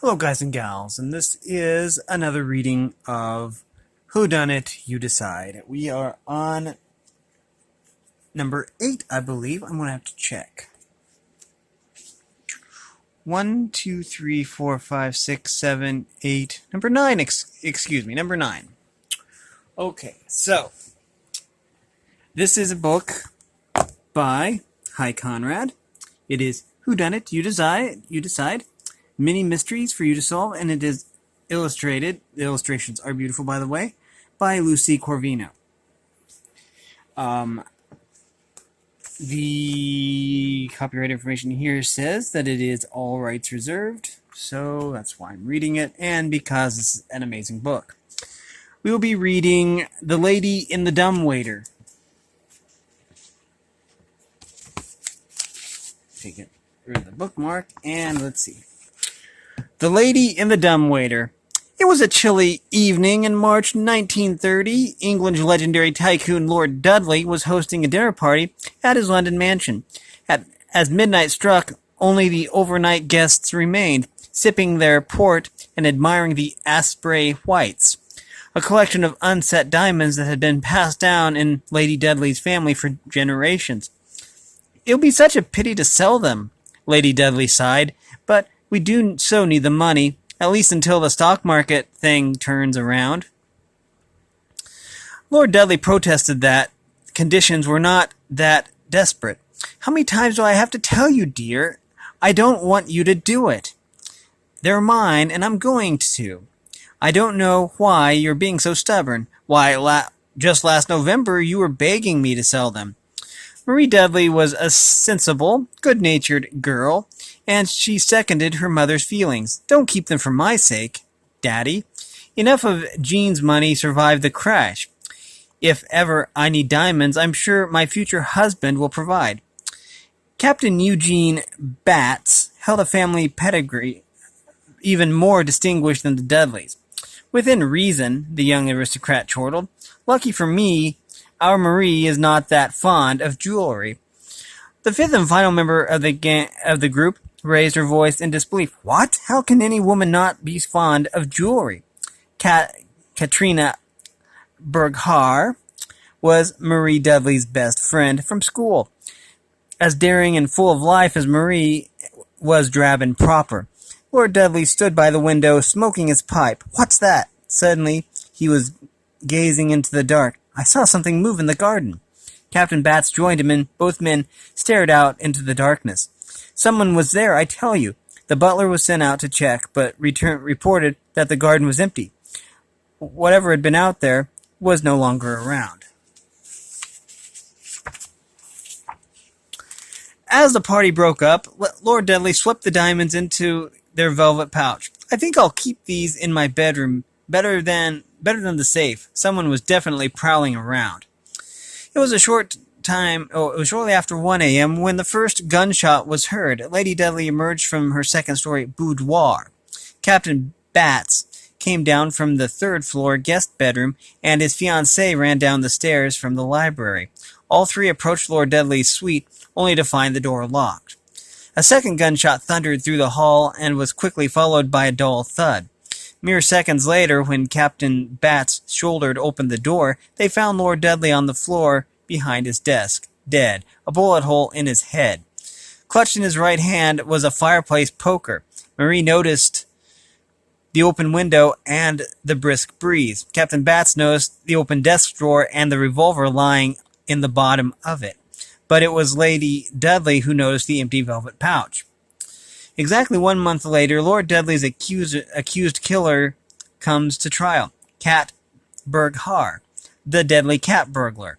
Hello guys and gals, and this is another reading of Whodunit, You Decide. We are on number 8, I believe. I'm going to have to check. 1, 2, 3, 4, 5, 6, 7, 8. Number 9, excuse me, number 9. Okay, so this is a book by Conrad. It is Whodunit, You Decide. Many mysteries for you to solve, and it is illustrated. The illustrations are beautiful, by the way, by Corvino. The copyright information here says that it is all rights reserved, so that's why I'm reading it, and because this is an amazing book. We will be reading The Lady in the Dumbwaiter. Take it rid of the bookmark, and let's see. The Lady in the Dumbwaiter. It was a chilly evening in March 1930. England's legendary tycoon Lord Dudley was hosting a dinner party at his London mansion. As midnight struck, only the overnight guests remained, sipping their port and admiring the Astoria whites, a collection of unset diamonds that had been passed down in Lady Dudley's family for generations. "It would be such a pity to sell them," Lady Dudley sighed, "but we do so need the money, at least until the stock market thing turns around." Lord Dudley protested that conditions were not that desperate. "How many times do I have to tell you, dear? I don't want you to do it. They're mine, and I'm going to. I don't know why you're being so stubborn. Why, just last November you were begging me to sell them." Marie Dudley was a sensible, good-natured girl, and she seconded her mother's feelings. "Don't keep them for my sake, Daddy. Enough of Jean's money survived the crash. If ever I need diamonds, I'm sure my future husband will provide." Captain Eugene Batts held a family pedigree even more distinguished than the Dudleys. "Within reason," the young aristocrat chortled. "Lucky for me, our Marie is not that fond of jewelry." The fifth and final member of the group raised her voice in disbelief. "What? How can any woman not be fond of jewelry?" Katrina Berghar was Marie Dudley's best friend from school. As daring and full of life as Marie was drab and proper. Lord Dudley stood by the window, smoking his pipe. "What's that?" Suddenly, he was gazing into the dark. "I saw something move in the garden." Captain Batts joined him, and both men stared out into the darkness. "Someone was there, I tell you." The butler was sent out to check, but reported that the garden was empty. Whatever had been out there was no longer around. As the party broke up, Lord Dudley swept the diamonds into their velvet pouch. "I think I'll keep these in my bedroom. Better than the safe. Someone was definitely prowling around." It was shortly after 1 a.m. when the first gunshot was heard. Lady Dudley emerged from her second-story boudoir. Captain Batts came down from the third-floor guest bedroom, and his fiancée ran down the stairs from the library. All three approached Lord Dudley's suite, only to find the door locked. A second gunshot thundered through the hall and was quickly followed by a dull thud. Mere seconds later, when Captain Batts shouldered open the door, they found Lord Dudley on the floor behind his desk, dead, a bullet hole in his head. Clutched in his right hand was a fireplace poker. Marie noticed the open window and the brisk breeze. Captain Batts noticed the open desk drawer and the revolver lying in the bottom of it. But it was Lady Dudley who noticed the empty velvet pouch. Exactly 1 month later, Lord Dudley's accused killer comes to trial. Cat Berghar, the deadly cat burglar,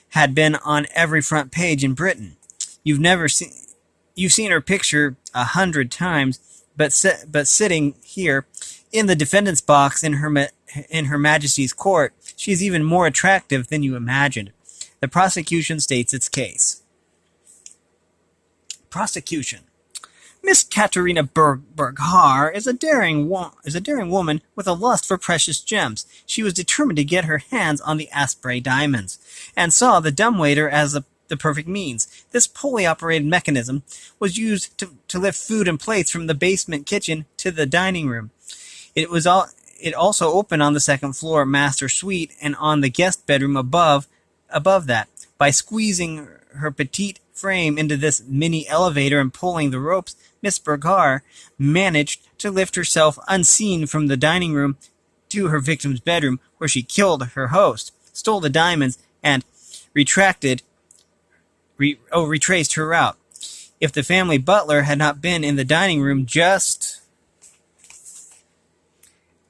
had been on every front page in Britain. You've seen her picture 100 times, but sitting here in the defendant's box in Her Majesty's court, she is even more attractive than you imagined. The prosecution states its case. Prosecution. Miss Katerina Berghar is a daring woman with a lust for precious gems. She was determined to get her hands on the Astoria diamonds, and saw the Dumbwaiter as the the perfect means. This pulley operated mechanism was used to lift food and plates from the basement kitchen to the dining room. It also opened on the second floor master suite and on the guest bedroom above that. By squeezing her petite frame into this mini elevator and pulling the ropes, Miss Bergar managed to lift herself unseen from the dining room to her victim's bedroom, where she killed her host, stole the diamonds, and retraced her route. If the family butler had not been in the dining room just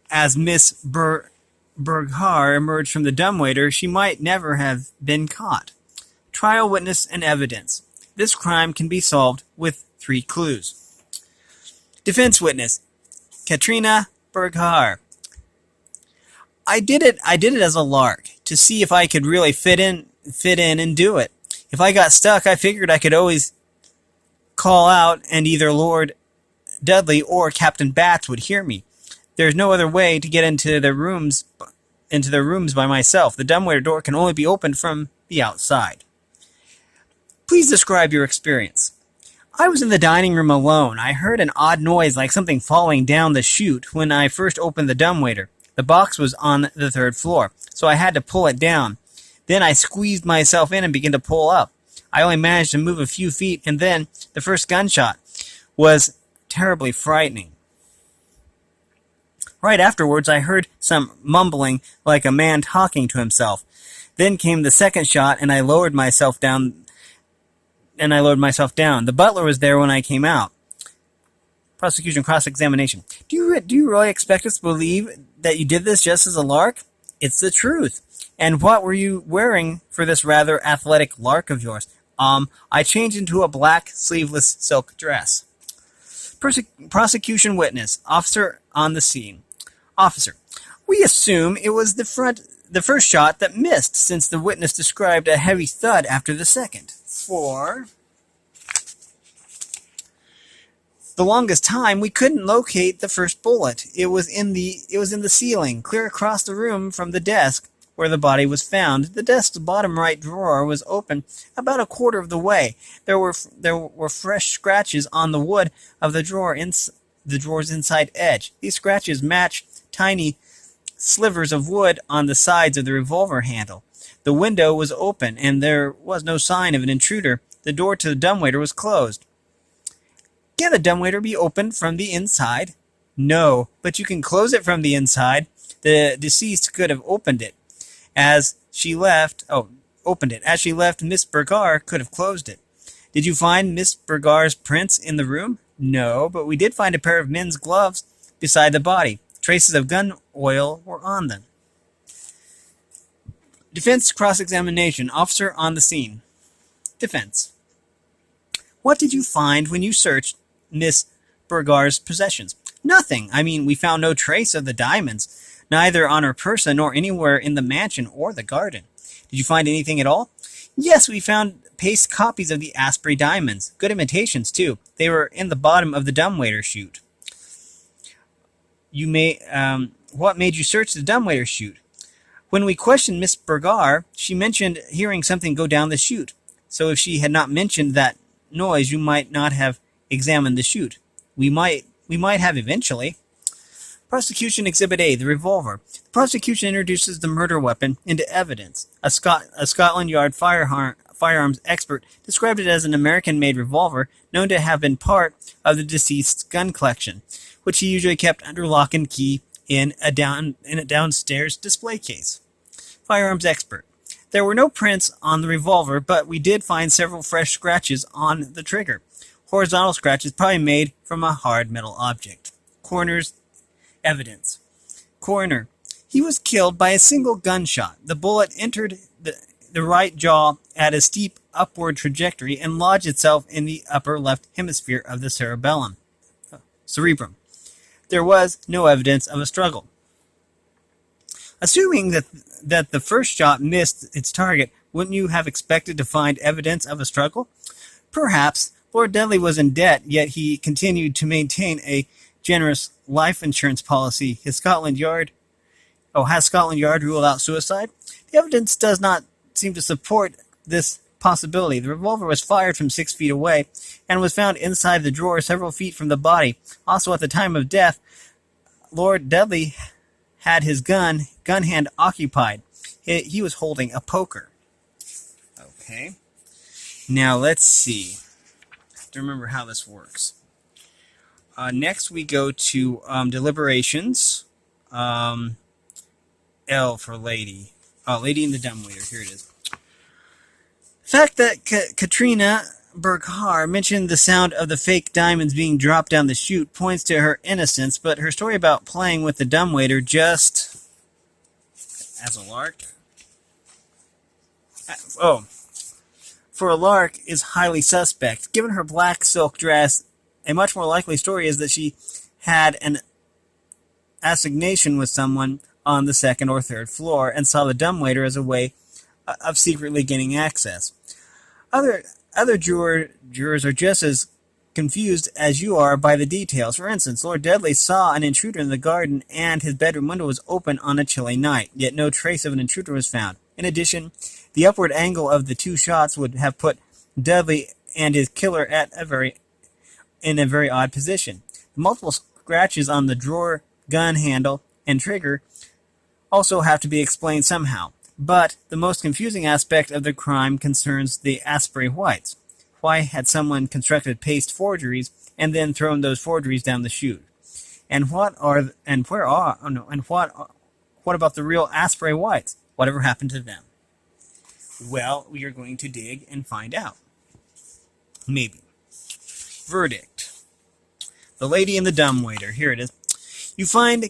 as Miss Bergar emerged from the dumbwaiter, she might never have been caught. Trial, witness, and evidence. This crime can be solved with 3 clues. Defense witness, Katrina Bergar. I did it as a lark, to see if I could really fit in and do it. If I got stuck, I figured I could always call out and either Lord Dudley or Captain Batts would hear me. There's no other way to get into their rooms by myself. The dumbwaiter door can only be opened from the outside. Please describe your experience. I was in the dining room alone. I heard an odd noise like something falling down the chute when I first opened the dumbwaiter. The box was on the 3rd floor, so I had to pull it down. Then I squeezed myself in and began to pull up. I only managed to move a few feet, and then the first gunshot was terribly frightening. Right afterwards, I heard some mumbling like a man talking to himself. Then came the second shot, and I lowered myself down. The butler was there when I came out. Prosecution cross-examination. Do you really expect us to believe that you did this just as a lark? It's the truth. And what were you wearing for this rather athletic lark of yours? I changed into a black sleeveless silk dress. Prosecution witness. Officer on the scene. Officer. We assume it was the first shot that missed, since the witness described a heavy thud after the second. For the longest time, we couldn't locate the first bullet. It was in the ceiling, clear across the room from the desk where the body was found. The desk's bottom right drawer was open about a quarter of the way. There were fresh scratches on the wood of the drawer's inside edge. These scratches match tiny slivers of wood on the sides of the revolver handle. The window was open, and there was no sign of an intruder. The door to the dumbwaiter was closed. Can the dumbwaiter be opened from the inside? No, but you can close it from the inside. The deceased could have opened it. As she left, Miss Bergar could have closed it. Did you find Miss Bergar's prints in the room? No, but we did find a pair of men's gloves beside the body. Traces of gun oil were on them. Defense cross-examination. Officer on the scene. Defense. What did you find when you searched Miss Bergar's possessions? Nothing. We found no trace of the diamonds, neither on her person nor anywhere in the mansion or the garden. Did you find anything at all? Yes, we found paste copies of the Asprey diamonds. Good imitations, too. They were in the bottom of the dumbwaiter chute. What made you search the dumbwaiter chute? When we questioned Miss Bergar, she mentioned hearing something go down the chute. So if she had not mentioned that noise, you might not have examined the chute. We might have eventually. Prosecution Exhibit A, the revolver. The prosecution introduces the murder weapon into evidence. A Scotland Yard firearms expert described it as an American-made revolver known to have been part of the deceased's gun collection, which he usually kept under lock and key in a downstairs display case. Firearms expert. There were no prints on the revolver, but we did find several fresh scratches on the trigger. Horizontal scratches probably made from a hard metal object. Coroner's evidence. Coroner. He was killed by a single gunshot. The bullet entered the right jaw at a steep upward trajectory and lodged itself in the upper left hemisphere of the cerebrum. There was no evidence of a struggle. Assuming that the first shot missed its target, wouldn't you have expected to find evidence of a struggle? Perhaps. Lord Dudley was in debt, yet he continued to maintain a generous life insurance policy. Has Scotland Yard ruled out suicide? The evidence does not seem to support this possibility. The revolver was fired from 6 feet away and was found inside the drawer several feet from the body. Also, at the time of death, Lord Dudley had his gun hand occupied. He was holding a poker. Okay. Now, let's see. I have to remember how this works. Next, we go to deliberations. L for lady. Lady in the Dumbwaiter. Here it is. The fact that Katrina Berghar mentioned the sound of the fake diamonds being dropped down the chute points to her innocence, but her story about playing with the Dumbwaiter just as a lark. For a lark is highly suspect. Given her black silk dress, a much more likely story is that she had an assignation with someone on the second or third floor and saw the Dumbwaiter as a way of secretly gaining access. Other jurors are just as confused as you are by the details. For instance, Lord Dudley saw an intruder in the garden and his bedroom window was open on a chilly night, yet no trace of an intruder was found. In addition, the upward angle of the 2 shots would have put Dudley and his killer in a very odd position. The multiple scratches on the drawer, gun handle, and trigger also have to be explained somehow. But the most confusing aspect of the crime concerns the Asprey Whites. Why had someone constructed paste forgeries and then thrown those forgeries down the chute? And what about the real Asprey Whites? Whatever happened to them? Well, we are going to dig and find out. Maybe. Verdict. The Lady in the Dumbwaiter. Here it is. You find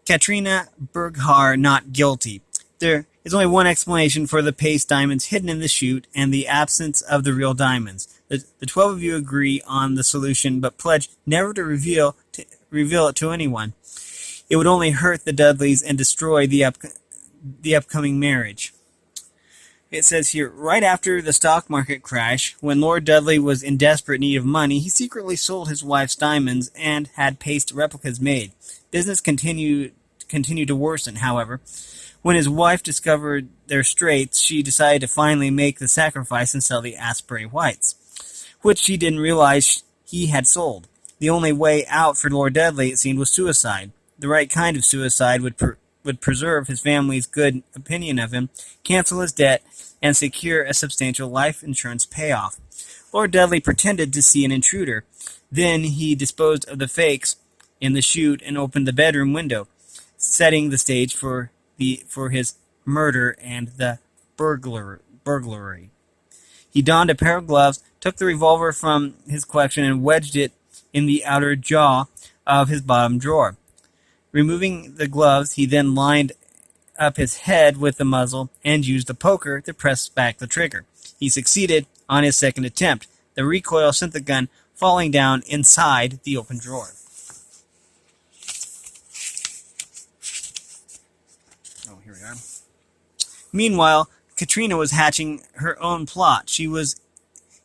Katrina Berghar not guilty. There is only one explanation for the paste diamonds hidden in the chute and the absence of the real diamonds. The 12 of you agree on the solution, but pledge never to reveal it to anyone. It would only hurt the Dudleys and destroy the upcoming marriage. It says here, right after the stock market crash, when Lord Dudley was in desperate need of money, he secretly sold his wife's diamonds and had paste replicas made. Business continued to worsen, however. When his wife discovered their straits, she decided to finally make the sacrifice and sell the Asprey Whites, which she didn't realize he had sold. The only way out for Lord Dudley, it seemed, was suicide. The right kind of suicide would preserve his family's good opinion of him, cancel his debt, and secure a substantial life insurance payoff. Lord Dudley pretended to see an intruder. Then he disposed of the fakes in the chute and opened the bedroom window, setting the stage for his murder and the burglary. He donned a pair of gloves, took the revolver from his collection, and wedged it in the outer jaw of his bottom drawer. Removing the gloves, he then lined up his head with the muzzle and used the poker to press back the trigger. He succeeded on his second attempt. The recoil sent the gun falling down inside the open drawer. Here we are. Meanwhile, Katrina was hatching her own plot. She was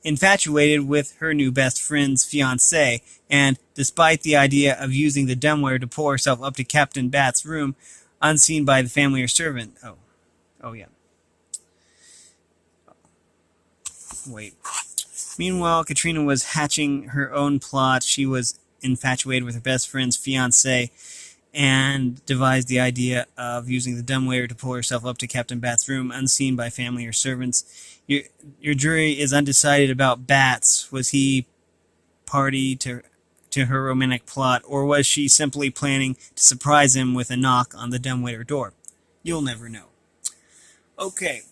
infatuated with her new best friend's fiancé, and despite the idea of using the Dumbwaiter to pull herself up to Captain Bat's room, unseen by the family or servant. Meanwhile, Katrina was hatching her own plot. She was infatuated with her best friend's fiancé, and devised the idea of using the Dumbwaiter to pull herself up to Captain Bat's room, unseen by family or servants. Your jury is undecided about Bats. Was he party to her romantic plot, or was she simply planning to surprise him with a knock on the Dumbwaiter door? You'll never know. Okay,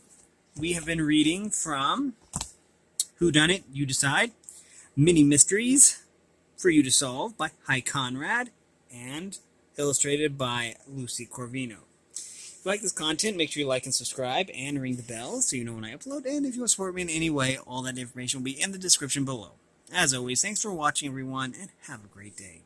we have been reading from Whodunit, You Decide, Mini Mysteries for You to Solve by Conrad, and illustrated by Lucy Corvino. If you like this content, make sure you like and subscribe and ring the bell so you know when I upload. And if you want to support me in any way, all that information will be in the description below. As always, thanks for watching, everyone, and have a great day.